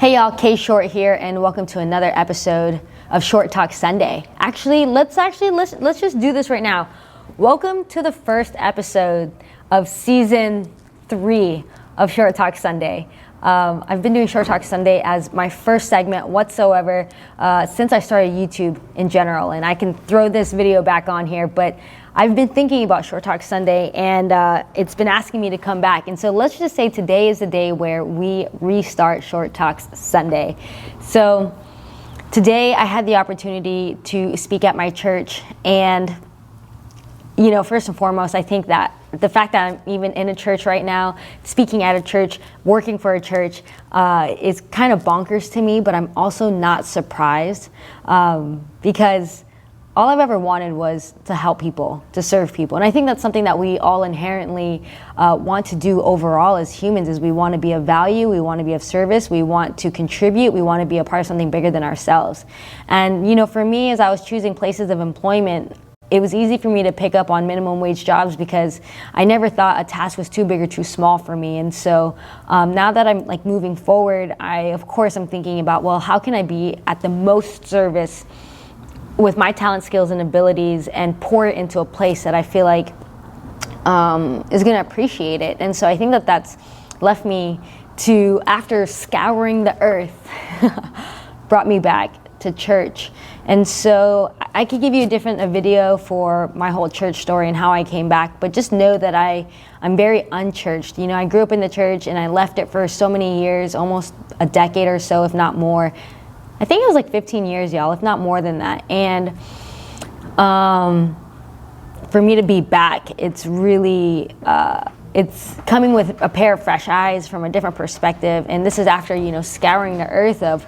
Hey y'all, K.Short here, and welcome to another episode of Short Talk Sunday. Let's just do this right now. Welcome to the first episode of season 3 of Short Talk Sunday. I've been doing Short Talk Sunday as my first segment whatsoever since I started YouTube in general, and I can throw this video back on here, but I've been thinking about Short Talk Sunday, and it's been asking me to come back. And so let's just say today is the day where we restart Short Talks Sunday. So today I had the opportunity to speak at my church, and first and foremost, I think that the fact that I'm even in a church right now, speaking at a church, working for a church, is kind of bonkers to me, but I'm also not surprised because all I've ever wanted was to help people, to serve people. And I think that's something that we all inherently want to do overall as humans, is we want to be of value, we want to be of service, we want to contribute, we want to be a part of something bigger than ourselves. And for me, as I was choosing places of employment, it was easy for me to pick up on minimum wage jobs because I never thought a task was too big or too small for me. And so now that I'm moving forward, I'm thinking about, well, how can I be at the most service with my talent, skills, and abilities and pour it into a place that I feel like is going to appreciate it. And so I think that that's left me to, after scouring the earth, brought me back to church. And so I could give you a video for my whole church story and how I came back, but just know that I'm very unchurched. I grew up in the church and I left it for so many years, almost a decade or so, if not more. I think it was 15 years, y'all, if not more than that. And for me to be back, it's really, it's coming with a pair of fresh eyes from a different perspective. And this is after, scouring the earth of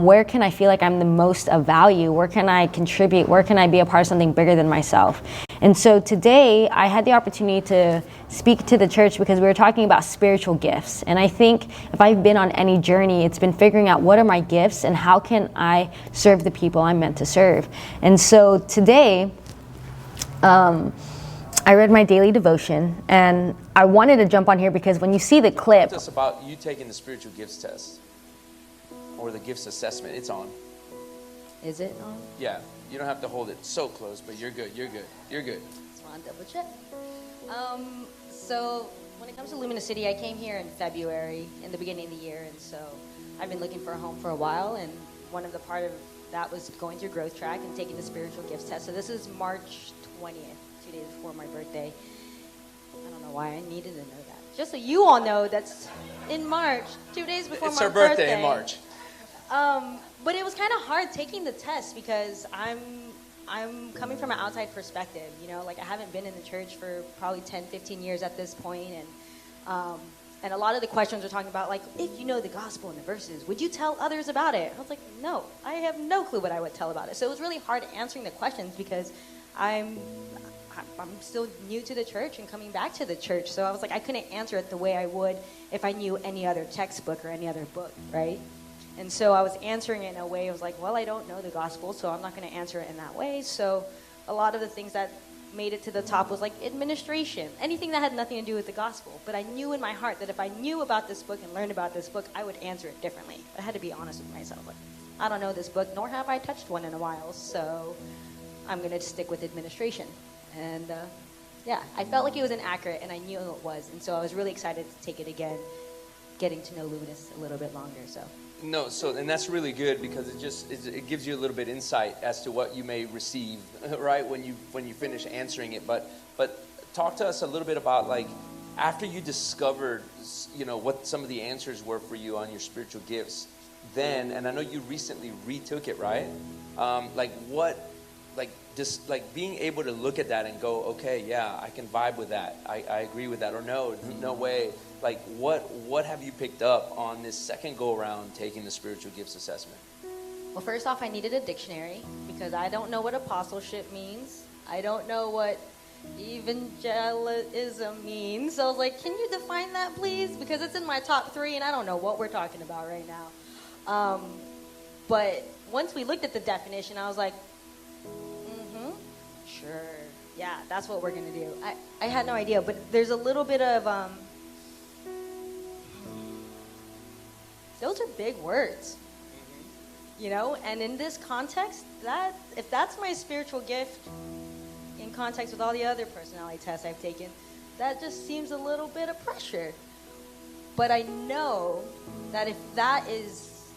where can I feel like I'm the most of value? Where can I contribute? Where can I be a part of something bigger than myself? And so today I had the opportunity to speak to the church because we were talking about spiritual gifts. And I think if I've been on any journey, it's been figuring out what are my gifts and how can I serve the people I'm meant to serve. And so today, I read my daily devotion, and I wanted to jump on here because when you see the clip. Tell us about you taking the spiritual gifts test or the gifts assessment. It's on. Is it on? Yeah. You don't have to hold it so close, but you're good. You're good. Just want to double check. So when it comes to Lumina City, I came here in February, in the beginning of the year, and so I've been looking for a home for a while, and one of the part of that was going through Growth Track and taking the spiritual gifts test. So this is March 20th, 2 days before my birthday. I don't know why I needed to know that. Just so you all know, that's in March, 2 days before my birthday. It's her birthday in March. But it was kind of hard taking the test because I'm coming from an outside perspective, I haven't been in the church for probably 10, 15 years at this point, and a lot of the questions are talking about, if you know the gospel and the verses, would you tell others about it? I was like, no, I have no clue what I would tell about it. So it was really hard answering the questions because I'm still new to the church and coming back to the church. So I was like, I couldn't answer it the way I would if I knew any other textbook or any other book, right? And so I was answering it in a way, I was like, well, I don't know the gospel, so I'm not going to answer it in that way. So a lot of the things that made it to the top was administration, anything that had nothing to do with the gospel. But I knew in my heart that if I knew about this book and learned about this book, I would answer it differently. I had to be honest with myself. I don't know this book, nor have I touched one in a while, so I'm going to stick with administration. And I felt like it was inaccurate, and I knew it was. And so I was really excited to take it again, getting to know Luminous a little bit longer. No, and that's really good because it gives you a little bit insight as to what you may receive, right, when you finish answering it. But talk to us a little bit about after you discovered, what some of the answers were for you on your spiritual gifts. Then, and I know you recently retook it, right? Being able to look at that and go, okay, yeah, I can vibe with that. I agree with that, or no way. What have you picked up on this second go around taking the spiritual gifts assessment? Well, first off, I needed a dictionary because I don't know what apostleship means. I don't know what evangelism means. So I was like, can you define that, please? Because it's in my top 3, and I don't know what we're talking about right now. But once we looked at the definition, I was like, sure. Yeah, that's what we're going to do. I had no idea, but there's a little bit of... those are big words. You know, and in this context, that if that's my spiritual gift in context with all the other personality tests I've taken, that just seems a little bit of pressure. But I know that if that is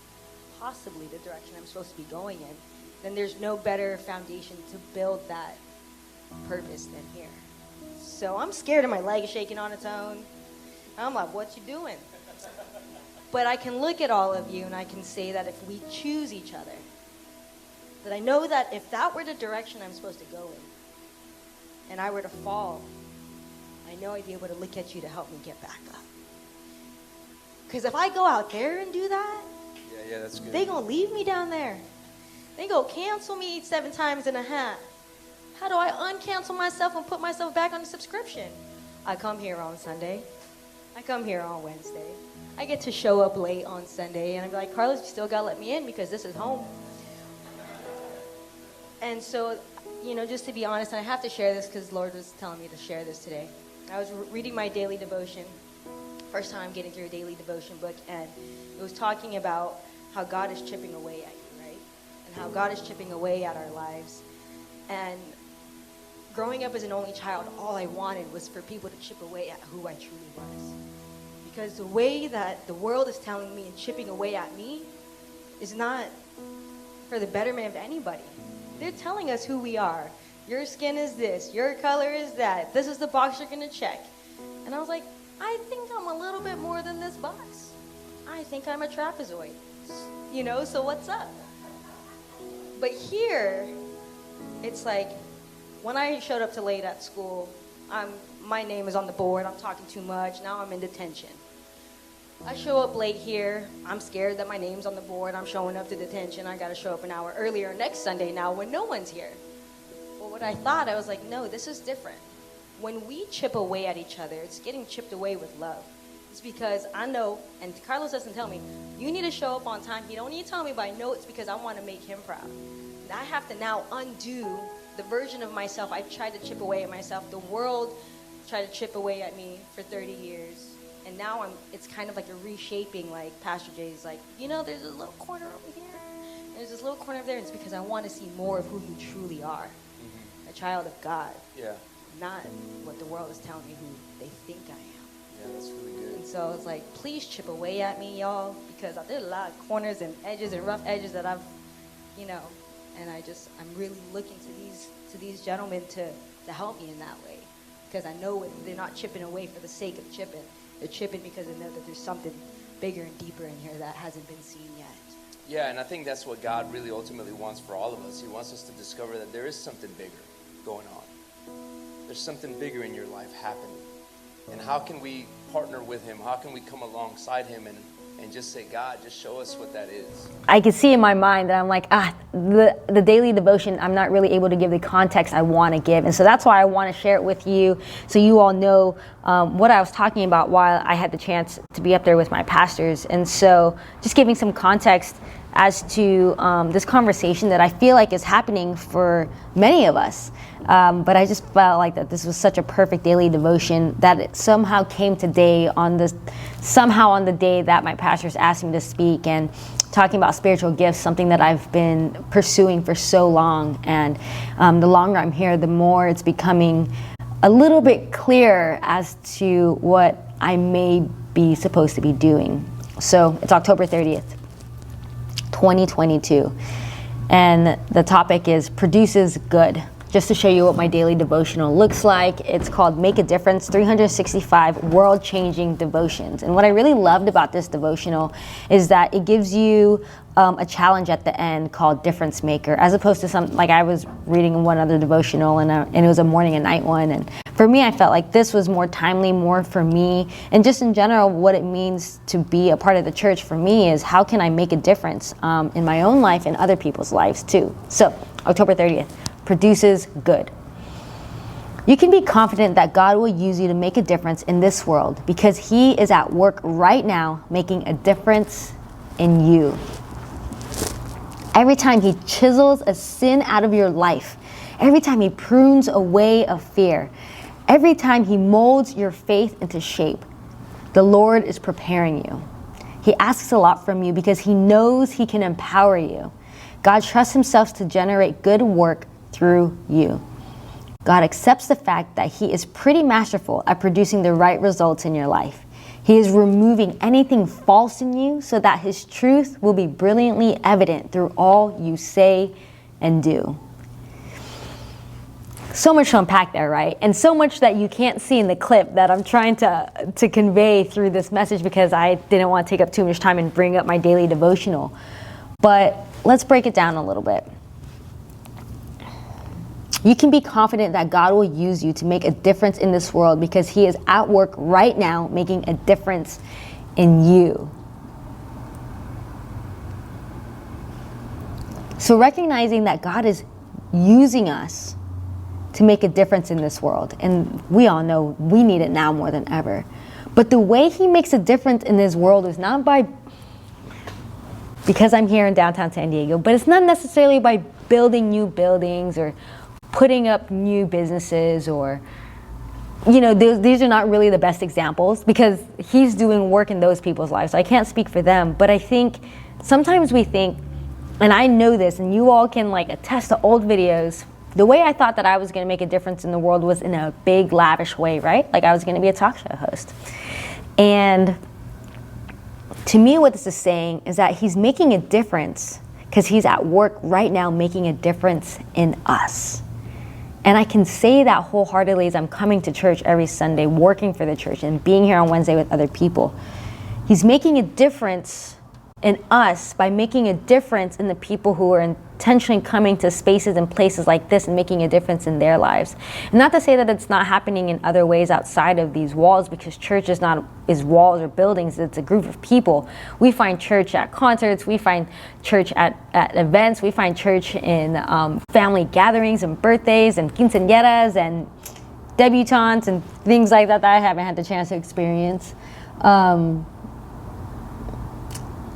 possibly the direction I'm supposed to be going in, then there's no better foundation to build that purpose than here. So I'm scared of my leg shaking on its own. I'm like, what you doing? But I can look at all of you and I can say that if we choose each other, that I know that if that were the direction I'm supposed to go in, and I were to fall, I know I'd be able to look at you to help me get back up. Because if I go out there and do that, Yeah, that's good. they gonna leave me down there. They go cancel me 7 times in a hat. How do I uncancel myself and put myself back on the subscription? I come here on Sunday. I come here on Wednesday. I get to show up late on Sunday, and I'm like, Carlos, you still gotta let me in because this is home. And so, you know, just to be honest, and I have to share this because the Lord was telling me to share this today. I was reading my daily devotion, first time getting through a daily devotion book, and it was talking about how God is chipping away at you, right? And how God is chipping away at our lives. And growing up as an only child, all I wanted was for people to chip away at who I truly was. Because the way that the world is telling me and chipping away at me is not for the betterment of anybody. They're telling us who we are. Your skin is this, your color is that, this is the box you're gonna check. And I was like, I think I'm a little bit more than this box. I think I'm a trapezoid, you know, so what's up? But here, it's like, when I showed up too late at school, my name is on the board, I'm talking too much, now I'm in detention. I show up late here, I'm scared that my name's on the board, I'm showing up to detention, I gotta show up an hour earlier next Sunday now when no one's here. Well, what I thought, I was like, no, this is different. When we chip away at each other, it's getting chipped away with love. It's because I know, and Carlos doesn't tell me, you need to show up on time. He don't need to tell me, but I know it's because I want to make him proud. And I have to now undo the version of myself I tried to chip away at myself. The world tried to chip away at me for 30 years. And now it's kind of like a reshaping, like Pastor Jay's like, you know, there's a little corner over here, and there's this little corner over there, and it's because I want to see more of who you truly are. A child of God. Yeah. Not what the world is telling me who they think I am. Yeah, that's really good. And so it's like, please chip away at me, y'all, because there's a lot of corners and edges and rough edges that I've, you know, and I'm really looking to these gentlemen to help me in that way, because I know they're not chipping away for the sake of chipping. They're chipping because they know that there's something bigger and deeper in here that hasn't been seen yet. Yeah, and I think that's what God really ultimately wants for all of us. He wants us to discover that there is something bigger going on. There's something bigger in your life happening. And how can we partner with him? How can we come alongside him and just say, God, just show us what that is? I can see in my mind that I'm like, the daily devotion, I'm not really able to give the context I want to give. And so that's why I want to share it with you, so you all know what I was talking about while I had the chance to be up there with my pastors. And so just giving some context as to this conversation that I feel like is happening for many of us. But I just felt like that this was such a perfect daily devotion that it somehow came today on the day that my pastors asked me to speak, and talking about spiritual gifts, something that I've been pursuing for so long. And the longer I'm here, the more it's becoming a little bit clearer as to what I may be supposed to be doing. So it's October 30th. 2022, and the topic is produces good. Just to show you what my daily devotional looks like, it's called Make a Difference, 365 world-changing devotions. And what I really loved about this devotional is that it gives you a challenge at the end called Difference Maker, as opposed to some, like I was reading one other devotional and it was a morning and night one. And for me, I felt like this was more timely, more for me. And just in general, what it means to be a part of the church for me is how can I make a difference in my own life and other people's lives too. So October 30th. Produces good. You can be confident that God will use you to make a difference in this world because he is at work right now making a difference in you. Every time he chisels a sin out of your life, every time he prunes away a fear, every time he molds your faith into shape, the Lord is preparing you. He asks a lot from you because he knows he can empower you. God trusts himself to generate good work through you. God accepts the fact that he is pretty masterful at producing the right results in your life. He is removing anything false in you so that his truth will be brilliantly evident through all you say and do. So much to unpack there, right? And so much that you can't see in the clip that I'm trying to convey through this message because I didn't want to take up too much time and bring up my daily devotional. But let's break it down a little bit. You can be confident that God will use you to make a difference in this world because he is at work right now making a difference in you. So recognizing that God is using us to make a difference in this world, and we all know we need it now more than ever. But the way he makes a difference in this world is not because I'm here in downtown San Diego, but it's not necessarily by building new buildings or putting up new businesses or, these are not really the best examples because he's doing work in those people's lives. So I can't speak for them, but I think sometimes we think, and I know this, and you all can attest to old videos, the way I thought that I was going to make a difference in the world was in a big, lavish way, right? Like I was going to be a talk show host. And to me, what this is saying is that he's making a difference because he's at work right now making a difference in us. And I can say that wholeheartedly as I'm coming to church every Sunday, working for the church and being here on Wednesday with other people. He's making a difference in us by making a difference in the people who are intentionally coming to spaces and places like this and making a difference in their lives. And not to say that it's not happening in other ways outside of these walls, because church is walls or buildings, it's a group of people. We find church at concerts, we find church at events, we find church in family gatherings and birthdays and quinceañeras and debutantes and things like that I haven't had the chance to experience.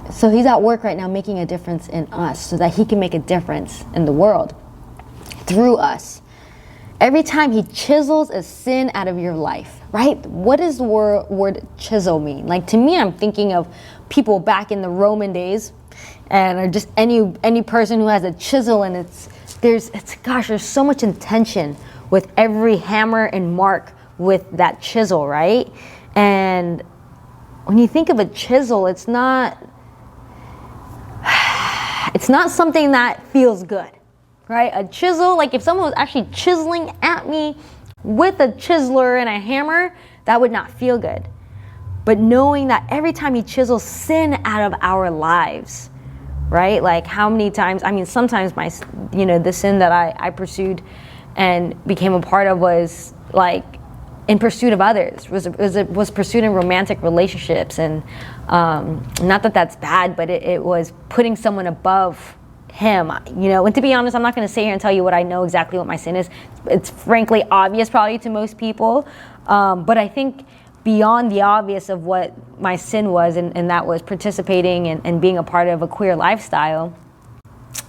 So he's at work right now making a difference in us so that he can make a difference in the world through us. Every time he chisels a sin out of your life, right? What does the word chisel mean? To me, I'm thinking of people back in the Roman days and or just any person who has a chisel, and there's so much intention with every hammer and mark with that chisel, right? And when you think of a chisel, it's not something that feels good, right? A chisel, if someone was actually chiseling at me with a chiseler and a hammer, that would not feel good. But knowing that every time he chisels sin out of our lives, right? How many times, sometimes the sin that I pursued and became a part of was in pursuit of others, was pursued in romantic relationships, and not that that's bad, but it was putting someone above him, and to be honest, I'm not going to sit here and tell you what I know exactly what my sin is. It's frankly obvious probably to most people, but I think beyond the obvious of what my sin was, and that was participating and being a part of a queer lifestyle,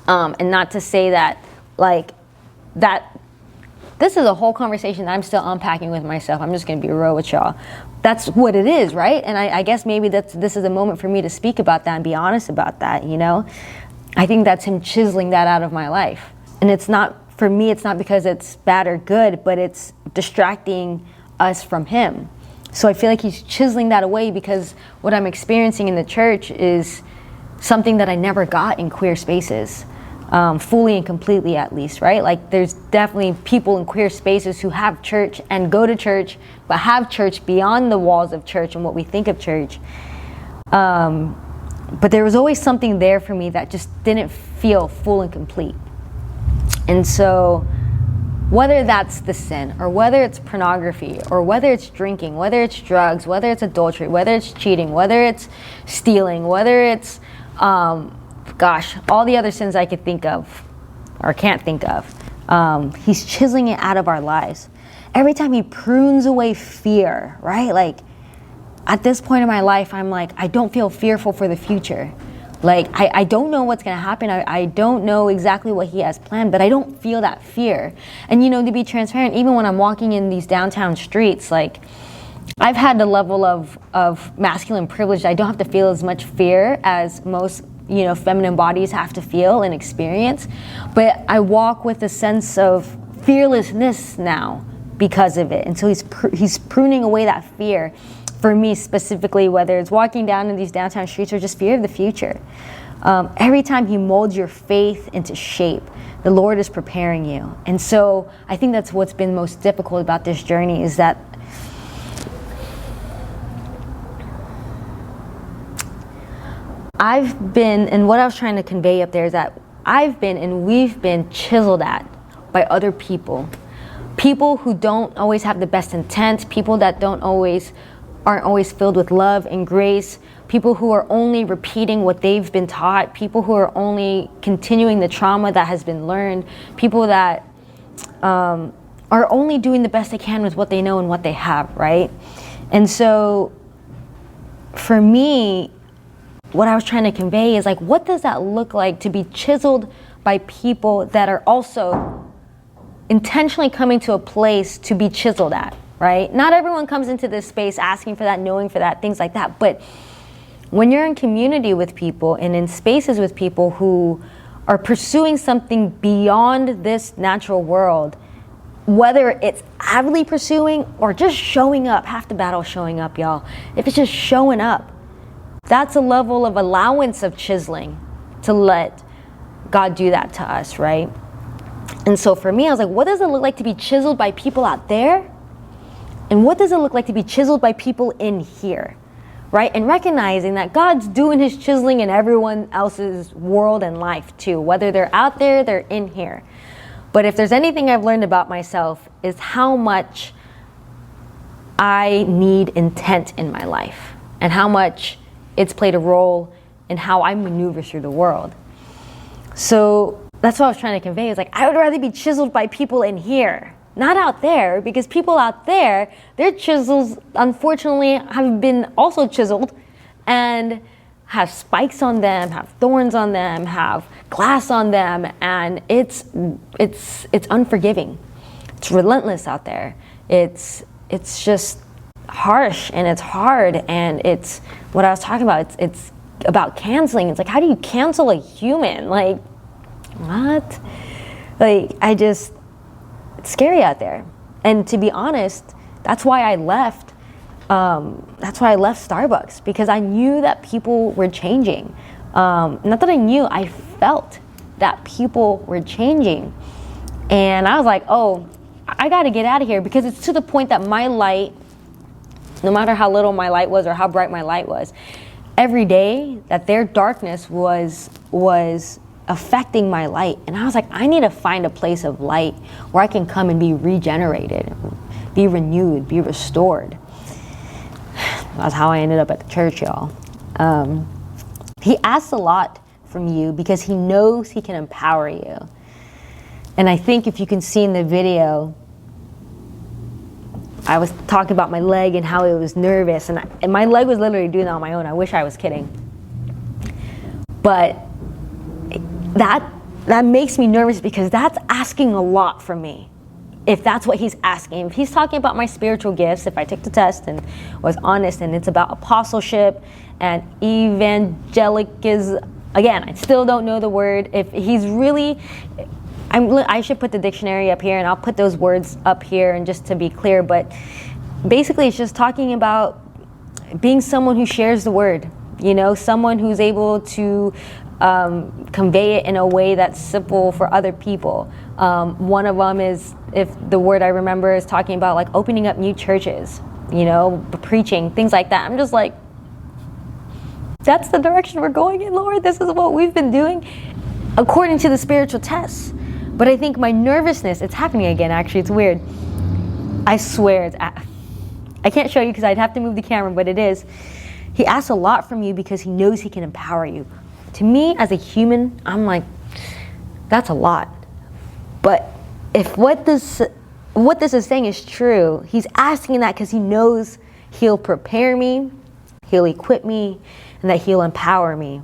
and not to say that that this is a whole conversation that I'm still unpacking with myself. I'm just going to be real with y'all. That's what it is, right? And I guess maybe this is a moment for me to speak about that and be honest about that, I think that's him chiseling that out of my life. And it's not, for me, it's not because it's bad or good, but it's distracting us from him. So I feel like he's chiseling that away because what I'm experiencing in the church is something that I never got in queer spaces. Fully and completely, at least, right? There's definitely people in queer spaces who have church and go to church, but have church beyond the walls of church and what we think of church. But there was always something there for me that just didn't feel full and complete. And so whether that's the sin, or whether it's pornography, or whether it's drinking, whether it's drugs, whether it's adultery, whether it's cheating, whether it's stealing, whether it's all the other sins I could think of or can't think of. He's chiseling it out of our lives. Every time he prunes away fear, right? At this point in my life, I'm I don't feel fearful for the future. I don't know what's going to happen. I don't know exactly what he has planned, but I don't feel that fear. And, to be transparent, even when I'm walking in these downtown streets, I've had the level of masculine privilege. I don't have to feel as much fear as most, feminine bodies have to feel and experience. But I walk with a sense of fearlessness now because of it. And so he's pruning away that fear for me specifically, whether it's walking down in these downtown streets or just fear of the future. Every time he molds your faith into shape, the Lord is preparing you. And so I think that's what's been most difficult about this journey, is that I've been, and what I was trying to convey up there is that I've been and we've been chiseled at by other people. People who don't always have the best intent, people that aren't always filled with love and grace, people who are only repeating what they've been taught, people who are only continuing the trauma that has been learned, people that are only doing the best they can with what they know and what they have, right? And so for me, what I was trying to convey is like, what does that look like to be chiseled by people that are also intentionally coming to a place to be chiseled at, right? Not everyone comes into this space asking for that, knowing for that, things like that. But when you're in community with people and in spaces with people who are pursuing something beyond this natural world, whether it's avidly pursuing or just showing up, half the battle is showing up, y'all. If it's just showing up, that's a level of allowance of chiseling to let God do that to us, right? And so for me, I was like, what does it look like to be chiseled by people out there? And what does it look like to be chiseled by people in here, right? And recognizing that God's doing his chiseling in everyone else's world and life too. Whether they're out there, they're in here. But if there's anything I've learned about myself, is how much I need intent in my life and how much it's played a role in how I maneuver through the world. So that's what I was trying to convey. Is like, I would rather be chiseled by people in here, not out there, because people out there, their chisels, unfortunately, have been also chiseled and have spikes on them, have thorns on them, have glass on them, and it's unforgiving. It's relentless out there. It's just harsh and it's hard, and it's what I was talking about. It's about canceling. It's like, how do you cancel a human? Like, what? Like, it's scary out there. And to be honest, that's why I left. That's why I left Starbucks, because I knew that people were changing. Not that I knew, I felt that people were changing. And I was like, oh, I got to get out of here, because it's to the point that my light, no matter how little my light was or how bright my light was, every day that their darkness was affecting my light. And I was like, I need to find a place of light where I can come and be regenerated, be renewed, be restored. That's how I ended up at the church, y'all. He asks a lot from you because he knows he can empower you. And I think if you can see in the video, I was talking about my leg and how it was nervous, and my leg was literally doing that on my own. I wish I was kidding. But that makes me nervous, because that's asking a lot from me. If that's what he's asking. If he's talking about my spiritual gifts, if I took the test and was honest, and it's about apostleship and evangelicism, again, I still don't know the word. If he's really, I should put the dictionary up here, and I'll put those words up here, and just to be clear, but basically it's just talking about being someone who shares the word, someone who's able to convey it in a way that's simple for other people. One of them is, if the word I remember is talking about like opening up new churches, preaching, things like that. I'm just like, that's the direction we're going in, Lord. This is what we've been doing according to the spiritual tests. But I think my nervousness, it's happening again, actually, it's weird. I swear, I can't show you because I'd have to move the camera, but it is. He asks a lot from you because he knows he can empower you. To me, as a human, I'm like, that's a lot. But if what this is saying is true, he's asking that because he knows he'll prepare me, he'll equip me, and that he'll empower me.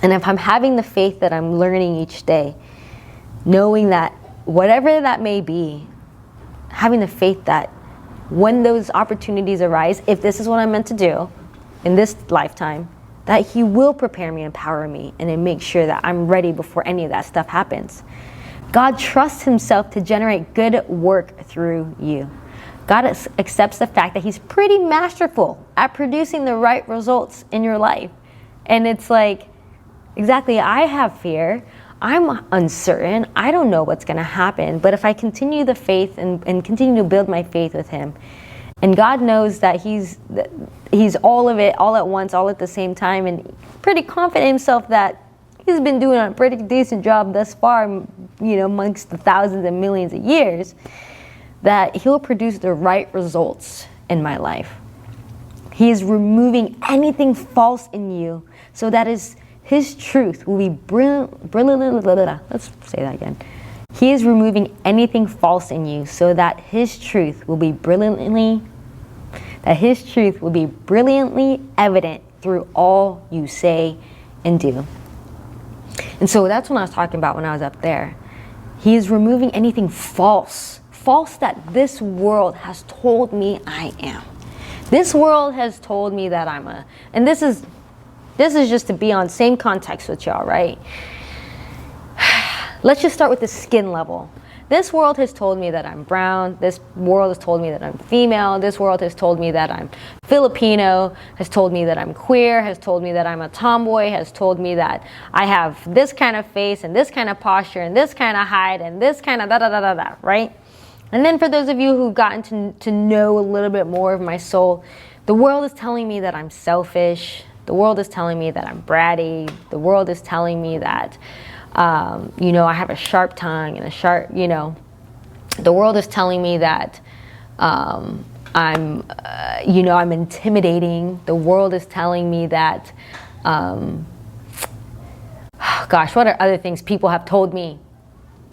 And if I'm having the faith that I'm learning each day, knowing that whatever that may be, having the faith that when those opportunities arise, if this is what I'm meant to do in this lifetime, that he will prepare me, empower me, and then make sure that I'm ready before any of that stuff happens. God trusts himself to generate good work through you. God accepts the fact that he's pretty masterful at producing the right results in your life. And it's like, exactly, I have fear. I'm uncertain. I don't know what's going to happen. But if I continue the faith and continue to build my faith with him, and God knows that he's all of it, all at once, all at the same time, and pretty confident himself that he's been doing a pretty decent job thus far, amongst the thousands and millions of years, that he'll produce the right results in my life. He is removing anything false in you so that his truth will be let's say that again. He is removing anything false in you so that his truth will be brilliantly evident through all you say and do. And so that's what I was talking about when I was up there. He is removing anything false that this world has told me I am. This world has told me that and this is just to be on same context with y'all, right? Let's just start with the skin level. This world has told me that I'm brown. This world has told me that I'm female. This world has told me that I'm Filipino, has told me that I'm queer, has told me that I'm a tomboy, has told me that I have this kind of face and this kind of posture and this kind of height and this kind of da-da-da-da-da, right? And then for those of you who've gotten to know a little bit more of my soul, the world is telling me that I'm selfish. The world is telling me that I'm bratty. The world is telling me that, I have a sharp tongue and a sharp, The world is telling me that I'm intimidating. The world is telling me that, what are other things people have told me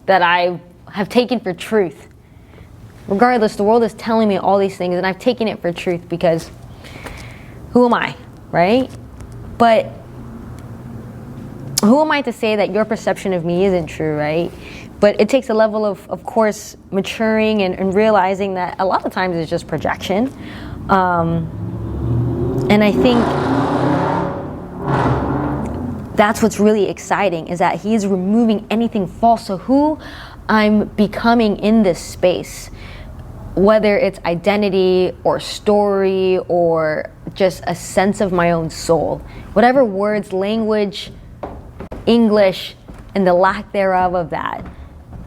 that I have taken for truth? Regardless, the world is telling me all these things, and I've taken it for truth because who am I, right? But who am I to say that your perception of me isn't true, right? But it takes a level of course, maturing and realizing that a lot of times it's just projection. And I think that's what's really exciting, is that he's removing anything false. So who I'm becoming in this space, whether it's identity or story or just a sense of my own soul, whatever words, language, English, and the lack thereof of that,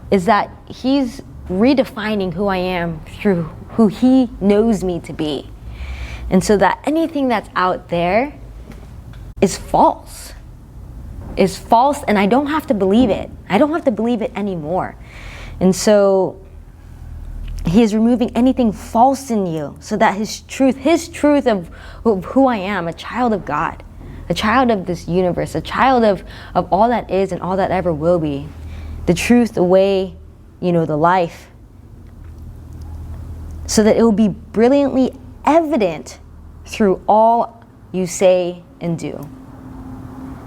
is that he's redefining who I am through who he knows me to be. And so that anything that's out there is false. And I don't have to believe it. I don't have to believe it anymore. And so he is removing anything false in you so that his truth of who I am, a child of God, a child of this universe, a child of all that is and all that ever will be, the truth, the way, the life, so that it will be brilliantly evident through all you say and do.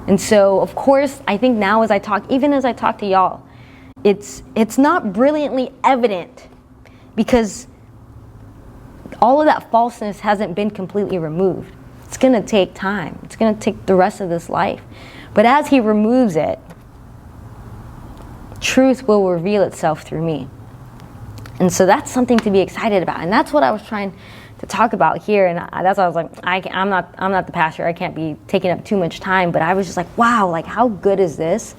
And so, of course, I think now as I talk to y'all, it's not brilliantly evident because all of that falseness hasn't been completely removed. It's going to take time. It's going to take the rest of this life. But as he removes it, truth will reveal itself through me. And so that's something to be excited about. And that's what I was trying to talk about here. And that's why I was like, I'm not the pastor. I can't be taking up too much time. But I was just like, wow, like how good is this?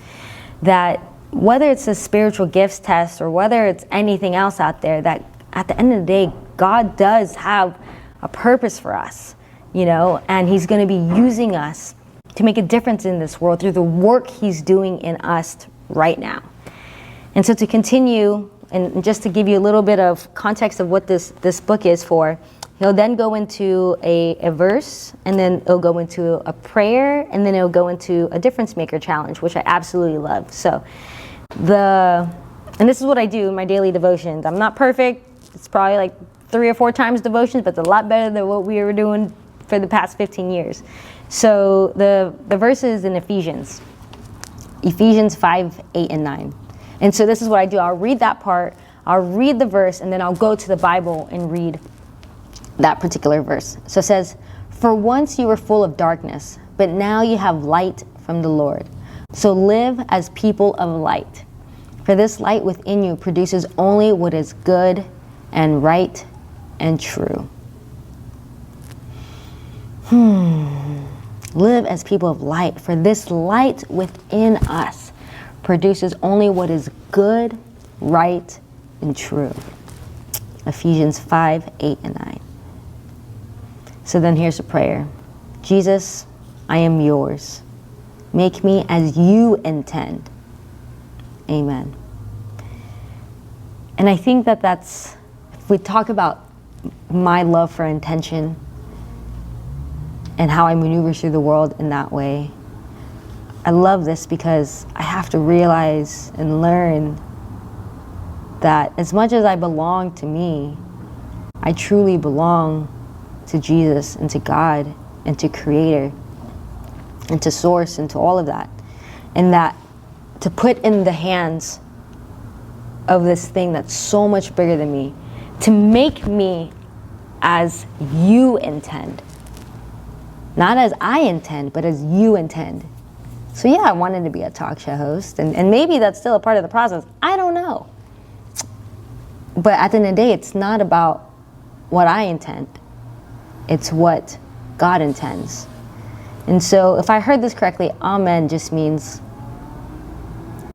That whether it's a spiritual gifts test or whether it's anything else out there, that at the end of the day, God does have a purpose for us, and he's going to be using us to make a difference in this world through the work he's doing in us right now. And so to continue, and just to give you a little bit of context of what this book is for, he'll then go into a verse, and then it'll go into a prayer, and then it'll go into a difference maker challenge, which I absolutely love. So and this is what I do in my daily devotions. I'm not perfect. It's probably like 3 or 4 times devotions, but it's a lot better than what we were doing for the past 15 years. So the verses in Ephesians 5, 8, and 9. And so this is what I do. I'll read that part, I'll read the verse, and then I'll go to the Bible and read that particular verse. So it says, "For once you were full of darkness, but now you have light from the Lord. So live as people of light. For this light within you produces only what is good and right and true." Live as people of light, for this light within us produces only what is good, right, and true. Ephesians 5, 8, and 9. So then here's a prayer. Jesus, I am yours. Make me as you intend. Amen. And I think that that's, if we talk about my love for intention and how I maneuver through the world in that way, I love this because I have to realize and learn that as much as I belong to me, I truly belong to Jesus and to God and to Creator and to Source and to all of that. And that to put in the hands of this thing that's so much bigger than me, to make me as you intend. Not as I intend, but as you intend. So yeah, I wanted to be a talk show host, and maybe that's still a part of the process. I don't know. But at the end of the day, it's not about what I intend. It's what God intends. And so if I heard this correctly, amen just means,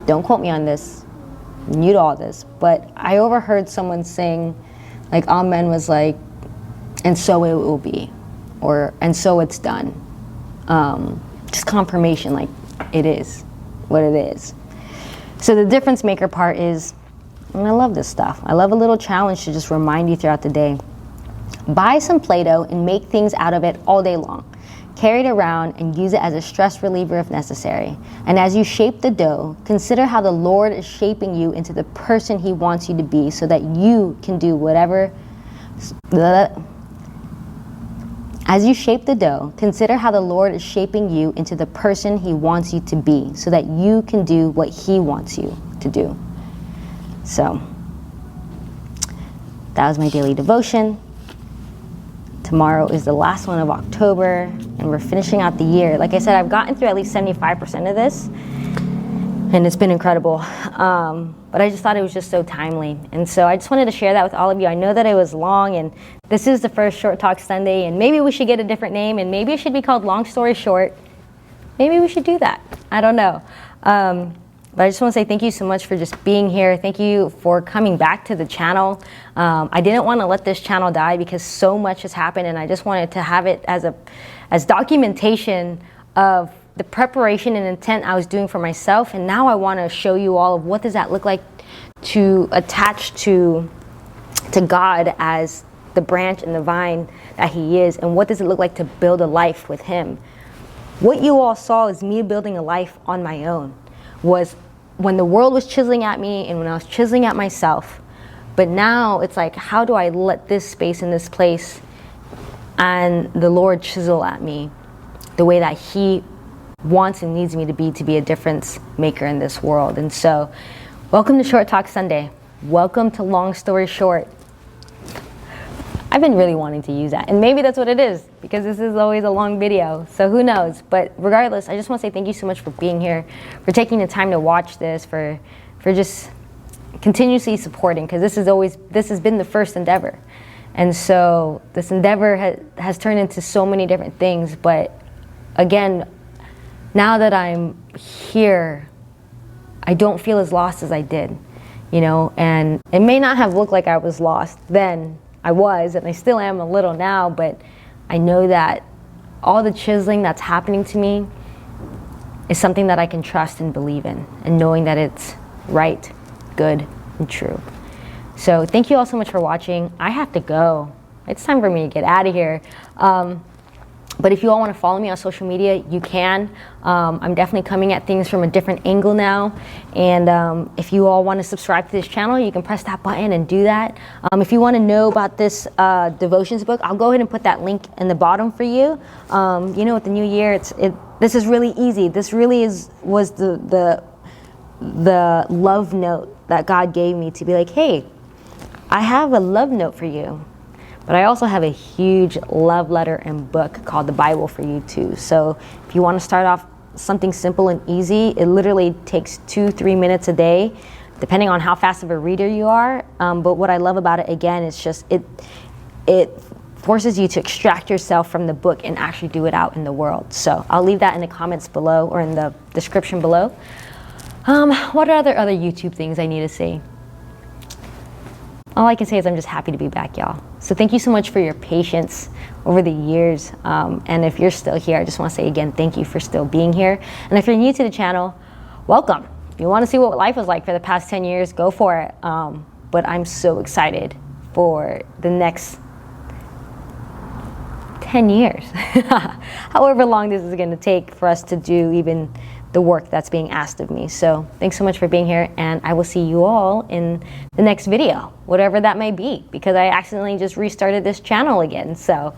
don't quote me on this, mute all this, but I overheard someone saying, like, amen was like, and so it will be, or and so it's done. Just confirmation, like it is what it is. So the difference maker part is, and I love this stuff, I love a little challenge to just remind you throughout the day. Buy some Play-Doh and make things out of it all day long. Carry it around and use it as a stress reliever if necessary. And as you shape the dough, consider how the Lord is shaping you into the person He wants you to be so that you can do whatever. As you shape the dough, consider how the Lord is shaping you into the person He wants you to be so that you can do what He wants you to do. So, that was my daily devotion. Tomorrow is the last one of October, and we're finishing out the year. Like I said, I've gotten through at least 75% of this, and it's been incredible. But I just thought it was just so timely. And so I just wanted to share that with all of you. I know that it was long, and this is the first Short Talk Sunday, and maybe we should get a different name, and maybe it should be called Long Story Short. Maybe we should do that. I don't know. But I just want to say thank you so much for just being here. Thank you for coming back to the channel. I didn't want to let this channel die because so much has happened, and I just wanted to have it as documentation of the preparation and intent I was doing for myself. And now I want to show you all of what does that look like to attach to God as the branch and the vine that He is, and what does it look like to build a life with Him. What you all saw is me building a life on my own. Was when the world was chiseling at me and when I was chiseling at myself. But now it's like, how do I let this space and this place and the Lord chisel at me the way that He wants and needs me to be a difference maker in this world. And so, welcome to Short Talk Sunday. Welcome to Long Story Short. I've been really wanting to use that, and maybe that's what it is, because this is always a long video, so who knows. But regardless, I just want to say thank you so much for being here, for taking the time to watch this, for just continuously supporting, because this has been the first endeavor. And so this endeavor has turned into so many different things. But again, now that I'm here, I don't feel as lost as I did, and it may not have looked like I was lost then. I was, and I still am a little now, but I know that all the chiseling that's happening to me is something that I can trust and believe in, and knowing that it's right, good, and true. So thank you all so much for watching. I have to go. It's time for me to get out of here. But if you all want to follow me on social media, you can. I'm definitely coming at things from a different angle now. And if you all want to subscribe to this channel, you can press that button and do that. If you want to know about this devotions book, I'll go ahead and put that link in the bottom for you. With the new year, this is really easy. This really was the love note that God gave me to be like, hey, I have a love note for you. But I also have a huge love letter and book called the Bible for you too. So if you want to start off something simple and easy, it literally takes 2-3 minutes a day, depending on how fast of a reader you are. But what I love about it, again, is just it forces you to extract yourself from the book and actually do it out in the world. So I'll leave that in the comments below or in the description below. What are other YouTube things I need to say? All I can say is I'm just happy to be back, y'all. So thank you so much for your patience over the years. And if you're still here, I just want to say again, thank you for still being here. And if you're new to the channel, welcome. If you want to see what life was like for the past 10 years, go for it. But I'm so excited for the next 10 years, however long this is going to take for us to do even the work that's being asked of me. So thanks so much for being here, and I will see you all in the next video, whatever that may be, because I accidentally just restarted this channel again. So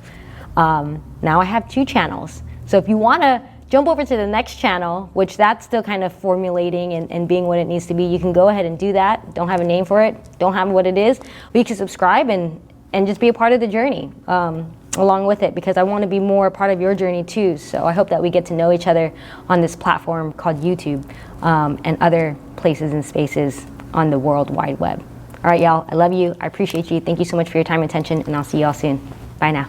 now I have 2 channels. So if you want to jump over to the next channel, which that's still kind of formulating and being what it needs to be, you can go ahead and do that. Don't have a name for it, don't have what it is, but you can subscribe and just be a part of the journey along with it, because I want to be more a part of your journey too. So I hope that we get to know each other on this platform called YouTube and other places and spaces on the World Wide Web. All right, y'all, I love you. I appreciate you. Thank you so much for your time and attention, and I'll see y'all soon. Bye now.